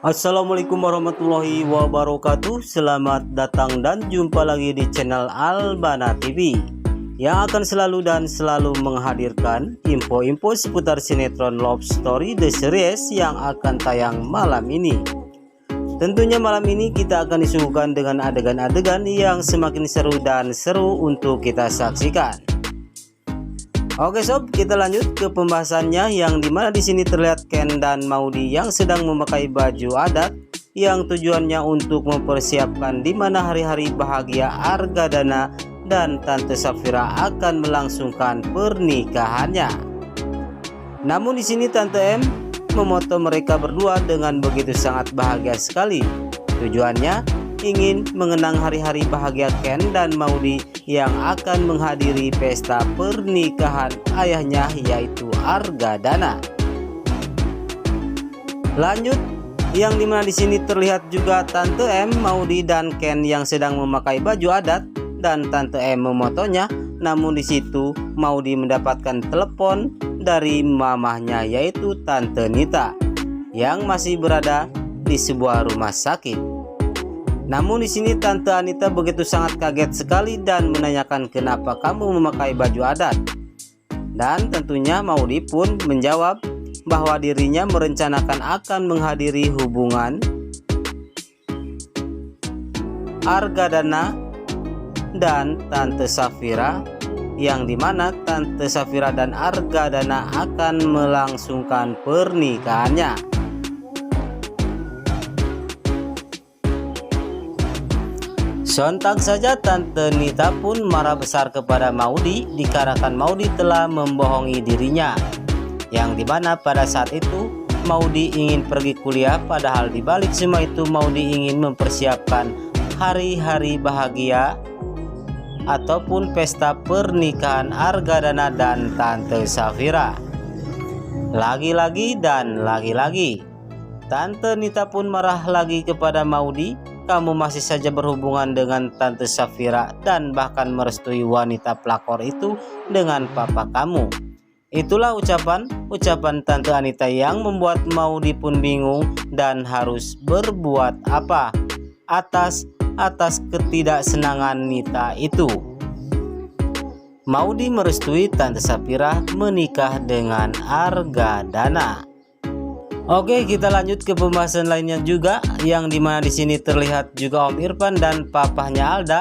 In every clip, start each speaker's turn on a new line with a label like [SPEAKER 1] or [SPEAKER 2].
[SPEAKER 1] Assalamualaikum warahmatullahi wabarakatuh. Selamat datang dan jumpa lagi di channel Albana TV yang akan selalu menghadirkan info-info seputar sinetron Love Story The Series yang akan tayang malam ini. Tentunya malam ini kita akan disuguhkan dengan adegan-adegan yang semakin seru dan seru untuk kita saksikan. Oke sob, kita lanjut ke pembahasannya, yang dimana di sini terlihat Ken dan Maudy yang sedang memakai baju adat yang tujuannya untuk mempersiapkan dimana hari-hari bahagia Argadana dan Tante Safira akan melangsungkan pernikahannya. Namun di sini Tante M memoto mereka berdua dengan begitu sangat bahagia sekali. Tujuannya ingin mengenang hari-hari bahagia Ken dan Maudy yang akan menghadiri pesta pernikahan ayahnya, yaitu Argadana. Lanjut, yang dimana di sini terlihat juga Tante M, Maudy dan Ken yang sedang memakai baju adat dan Tante M memotonya. Namun di situ Maudy mendapatkan telepon dari mamahnya, yaitu Tante Nita yang masih berada di sebuah rumah sakit. Namun di sini Tante Anita begitu sangat kaget sekali dan menanyakan kenapa kamu memakai baju adat. Dan tentunya Maudy pun menjawab bahwa dirinya merencanakan akan menghadiri hubungan Argadana dan Tante Safira, yang dimana Tante Safira dan Argadana akan melangsungkan pernikahannya. Sontak saja Tante Nita pun marah besar kepada Maudy dikarenakan Maudy telah membohongi dirinya, yang dimana pada saat itu Maudy ingin pergi kuliah, padahal dibalik semua itu Maudy ingin mempersiapkan hari-hari bahagia ataupun pesta pernikahan Argadana dan Tante Safira. Lagi-lagi dan lagi-lagi Tante Nita pun marah lagi kepada Maudy. Kamu masih saja berhubungan dengan Tante Safira dan bahkan merestui wanita pelakor itu dengan papa kamu. Itulah ucapan Tante Anita yang membuat Maudy pun bingung dan harus berbuat apa atas ketidaksenangan Nita itu. Maudy merestui Tante Safira menikah dengan Argadana. Oke, kita lanjut ke pembahasan lainnya juga, yang dimana di sini terlihat juga Om Irfan dan papahnya Alda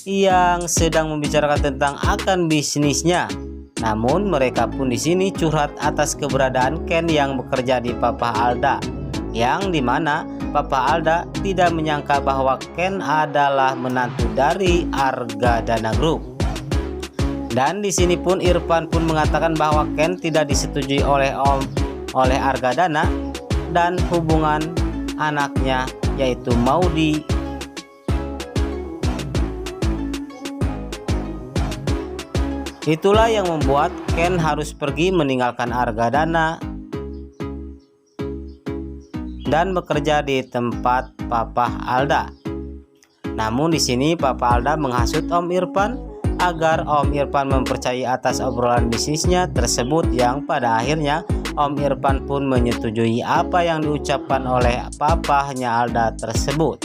[SPEAKER 1] yang sedang membicarakan tentang akan bisnisnya. Namun mereka pun di sini curhat atas keberadaan Ken yang bekerja di papa Alda, yang dimana papa Alda tidak menyangka bahwa Ken adalah menantu dari Argadana Group. Dan di sini pun Irfan pun mengatakan bahwa Ken tidak disetujui oleh Argadana dan hubungan anaknya, yaitu Maudy. Itulah yang membuat Ken harus pergi meninggalkan Argadana dan bekerja di tempat papa Alda. Namun di sini papa Alda menghasut Om Irfan agar Om Irfan mempercayai atas obrolan bisnisnya tersebut, yang pada akhirnya Om Irfan pun menyetujui apa yang diucapkan oleh papahnya Alda tersebut.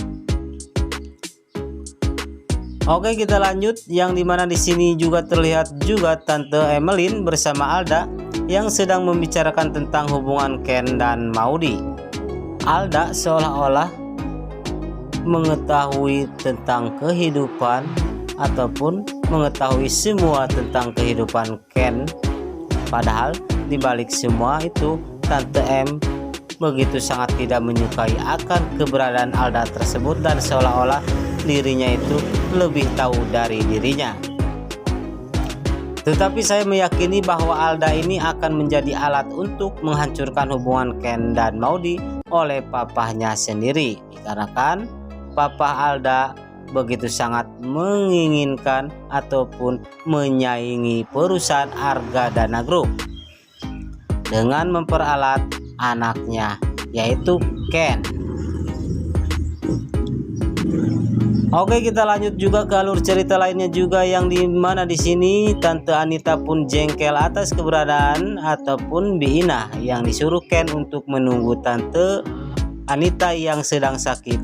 [SPEAKER 1] Oke, kita lanjut, yang dimana di sini juga terlihat juga Tante Emeline bersama Alda yang sedang membicarakan tentang hubungan Ken dan Maudy. Alda seolah-olah mengetahui tentang kehidupan ataupun mengetahui semua tentang kehidupan Ken, padahal di balik semua itu Tante M begitu sangat tidak menyukai akan keberadaan Alda tersebut dan seolah-olah dirinya itu lebih tahu dari dirinya. Tetapi saya meyakini bahwa Alda ini akan menjadi alat untuk menghancurkan hubungan Ken dan Maudy oleh papahnya sendiri, dikarenakan papa Alda begitu sangat menginginkan ataupun menyaingi perusahaan Argadana Group dengan memperalat anaknya, yaitu Ken. Oke, kita lanjut juga ke alur cerita lainnya juga, yang dimana di sini Tante Anita pun jengkel atas keberadaan ataupun Bi Ina yang disuruh Ken untuk menunggu Tante Anita yang sedang sakit.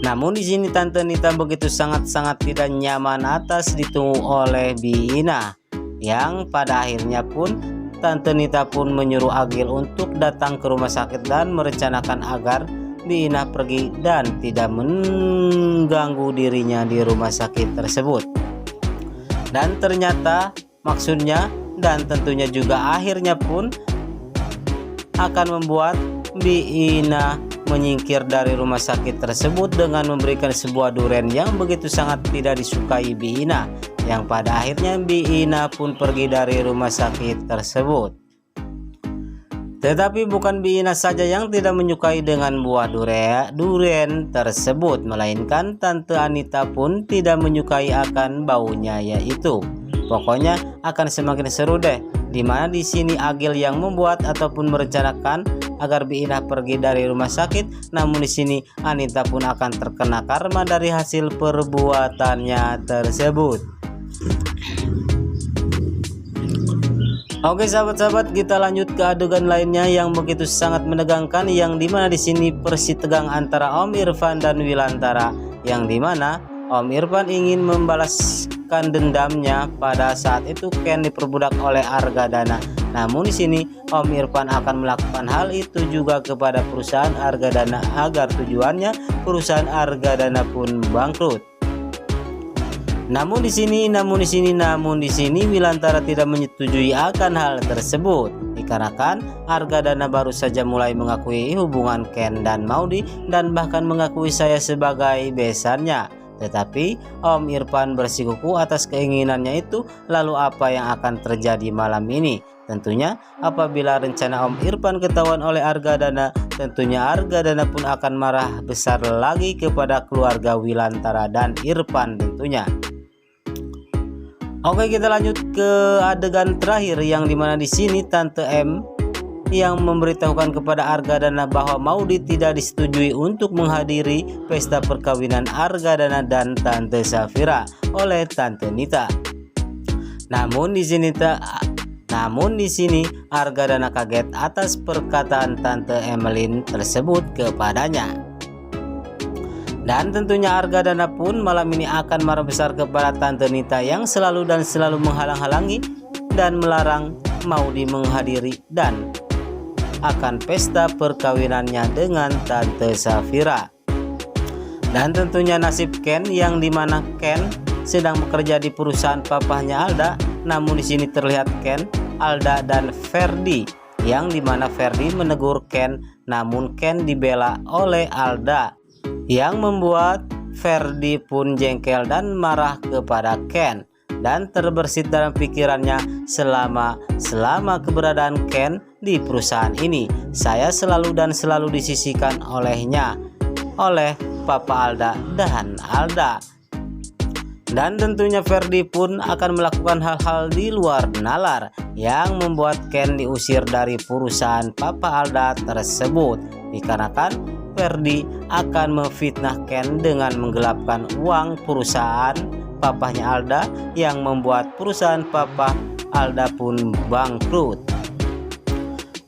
[SPEAKER 1] Namun di sini Tante Nita begitu sangat-sangat tidak nyaman atas ditunggu oleh Bi-Ina, yang pada akhirnya pun Tante Nita pun menyuruh Agil untuk datang ke rumah sakit dan merencanakan agar Bi-Ina pergi dan tidak mengganggu dirinya di rumah sakit tersebut. Dan ternyata maksudnya dan tentunya juga akhirnya pun akan membuat Bi-Ina menyingkir dari rumah sakit tersebut dengan memberikan sebuah durian yang begitu sangat tidak disukai Bi-Ina, yang pada akhirnya Bi-Ina pun pergi dari rumah sakit tersebut. Tetapi bukan Bi-Ina saja yang tidak menyukai dengan buah durian tersebut, melainkan Tante Anita pun tidak menyukai akan baunya yaitu. Pokoknya akan semakin seru deh, dimana di sini Agil yang membuat ataupun merencanakan agar Bi-Ina pergi dari rumah sakit, namun di sini Anita pun akan terkena karma dari hasil perbuatannya tersebut. Oke sahabat-sahabat, kita lanjut ke adegan lainnya yang begitu sangat menegangkan, yang dimana di sini persi tegang antara Om Irfan dan Wilantara, yang dimana Om Irfan ingin membalaskan dendamnya pada saat itu Ken diperbudak oleh Argadana. Namun di sini Om Irfan akan melakukan hal itu juga kepada perusahaan Argadana agar tujuannya perusahaan Argadana pun bangkrut. Namun di sini Wilantara tidak menyetujui akan hal tersebut, dikarenakan Argadana baru saja mulai mengakui hubungan Ken dan Maudy dan bahkan mengakui saya sebagai besannya. Tetapi Om Irfan bersikukuh atas keinginannya itu. Lalu apa yang akan terjadi malam ini? Tentunya apabila rencana Om Irfan ketahuan oleh Argadana, tentunya Argadana pun akan marah besar lagi kepada keluarga Wilantara dan Irfan tentunya. Oke, kita lanjut ke adegan terakhir, yang dimana di sini Tante M yang memberitahukan kepada Argadana bahwa Maudy tidak disetujui untuk menghadiri pesta perkawinan Argadana dan Tante Safira oleh Tante Nita. Namun di sini Argadana kaget atas perkataan Tante Emeline tersebut kepadanya. Dan tentunya Argadana pun malam ini akan marah besar kepada Tante Nita yang selalu menghalang-halangi dan melarang Maudy menghadiri dan akan pesta perkawinannya dengan Tante Safira. Dan tentunya nasib Ken, yang dimana Ken sedang bekerja di perusahaan papahnya Alda. Namun di sini terlihat Ken, Alda dan Ferdi, yang dimana Ferdi menegur Ken, namun Ken dibela oleh Alda, yang membuat Ferdi pun jengkel dan marah kepada Ken. Dan terbersit dalam pikirannya, selama keberadaan Ken di perusahaan ini, saya selalu disisihkan olehnya, oleh Papa Alda dan Alda. Dan tentunya Ferdi pun akan melakukan hal-hal di luar nalar yang membuat Ken diusir dari perusahaan Papa Alda tersebut, dikarenakan Ferdi akan memfitnah Ken dengan menggelapkan uang perusahaan papahnya Alda, yang membuat perusahaan papa Alda pun bangkrut.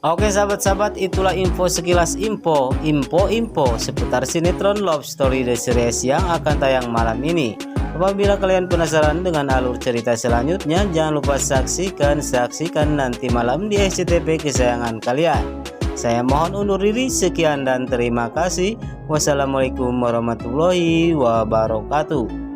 [SPEAKER 1] Oke sahabat-sahabat, itulah sekilas info seputar sinetron Love Story The Series yang akan tayang malam ini. Apabila kalian penasaran dengan alur cerita selanjutnya, jangan lupa saksikan nanti malam di SCTV kesayangan kalian. Saya mohon undur diri, sekian dan terima kasih. Wassalamualaikum warahmatullahi wabarakatuh.